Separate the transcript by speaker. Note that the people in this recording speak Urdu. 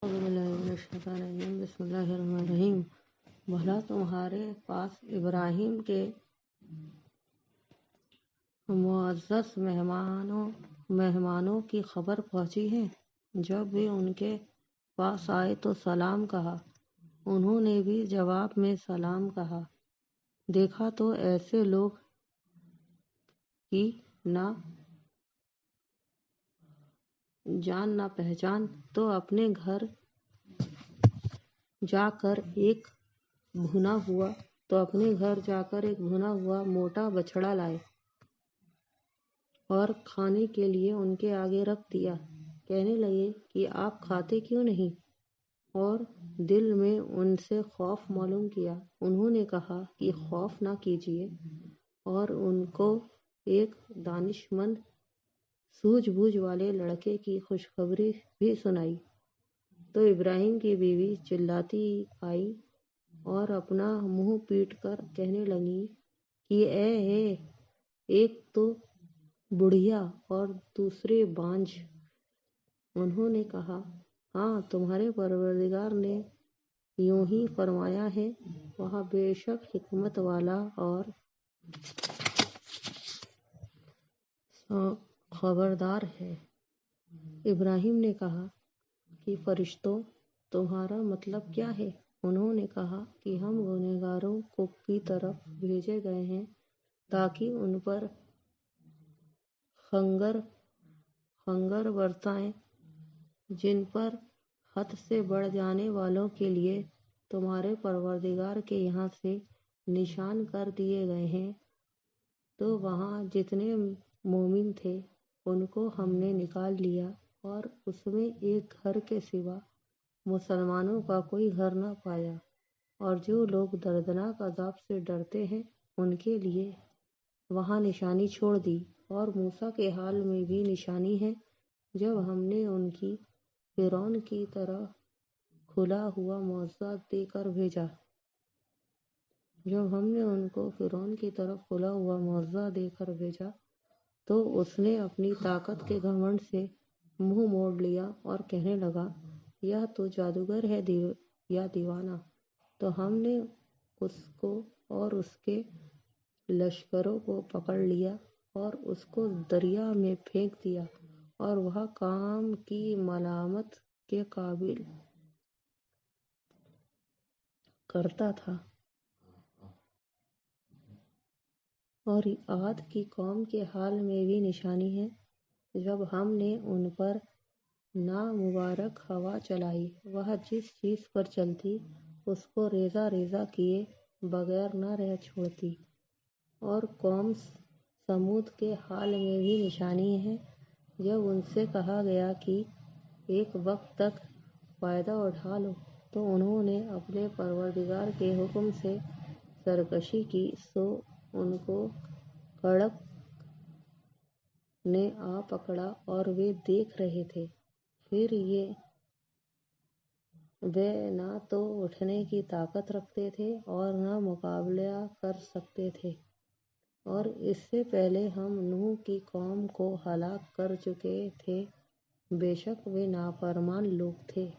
Speaker 1: بسم اللہ الرحمن الرحیم۔ بھلا تمہارے پاس ابراہیم کے معزز مہمانوں کی خبر پہنچی ہے؟ جب بھی ان کے پاس آئے تو سلام کہا۔ انہوں نے بھی جواب میں سلام کہا۔ دیکھا تو ایسے لوگ کی نہ جان نہ پہچان، تو اپنے گھر جا کر ایک بھنا ہوا موٹا بچڑا لائے اور کھانے کے لیے ان کے آگے رکھ دیا۔ کہنے لگے کہ آپ کھاتے کیوں نہیں؟ اور دل میں ان سے خوف معلوم کیا۔ انہوں نے کہا کہ خوف نہ کیجیے، اور ان کو ایک دانشمند سوجھ بوجھ والے لڑکے کی خوشخبری بھی سنائی۔ تو ابراہیم کی بیوی چلاتی آئی اور اپنا منہ پیٹ کر کہنے لگی کہ اے ایک تو بڑھیا اور دوسرے بانجھ۔ انہوں نے کہا، ہاں، تمہارے پروردگار نے یوں ہی فرمایا ہے، وہ بے شک حکمت والا اور خبردار ہے۔ ابراہیم نے کہا کہ فرشتوں، تمہارا مطلب کیا ہے؟ انہوں نے کہا کہ ہم گنہگاروں کی طرف بھیجے گئے ہیں تاکہ ان پر خنجر برسائیں۔ جن پر حد سے بڑھ جانے والوں کے لیے تمہارے پروردگار کے یہاں سے نشان کر دیے گئے ہیں۔ تو وہاں جتنے مومن تھے ان کو ہم نے نکال لیا، اور اس میں ایک گھر کے سوا مسلمانوں کا کوئی گھر نہ پایا۔ اور جو لوگ دردناک عذاب سے ڈرتے ہیں ان کے لیے وہاں نشانی چھوڑ دی۔ اور موسیٰ کے حال میں بھی نشانی ہے، جب ہم نے ان کو فرعون کی طرح کھلا ہوا معجزہ دے کر بھیجا تو اس نے اپنی طاقت کے گھمنڈ سے منہ موڑ لیا اور کہنے لگا، یہ تو جادوگر ہے یا دیوانہ۔ تو ہم نے اس کو اور اس کے لشکروں کو پکڑ لیا اور اس کو دریا میں پھینک دیا، اور وہ قوم کی ملامت کے قابل کرتا تھا۔ اور عاد کی قوم کے حال میں بھی نشانی ہے، جب ہم نے ان پر نامبارک ہوا چلائی، وہ جس چیز پر چلتی اس کو ریزہ ریزہ کیے بغیر نہ رہ چھوڑتی۔ اور قوم سمود کے حال میں بھی نشانی ہے، جب ان سے کہا گیا کہ ایک وقت تک فائدہ اٹھا لو، تو انہوں نے اپنے پروردگار کے حکم سے سرکشی کی، سو ان کو قڑک نے آ پکڑا اور وہ دیکھ رہے تھے۔ پھر وہ نہ تو اٹھنے کی طاقت رکھتے تھے اور نہ مقابلہ کر سکتے تھے۔ اور اس سے پہلے ہم نوح کی قوم کو ہلاک کر چکے تھے، بے شک وہ نافرمان لوگ تھے۔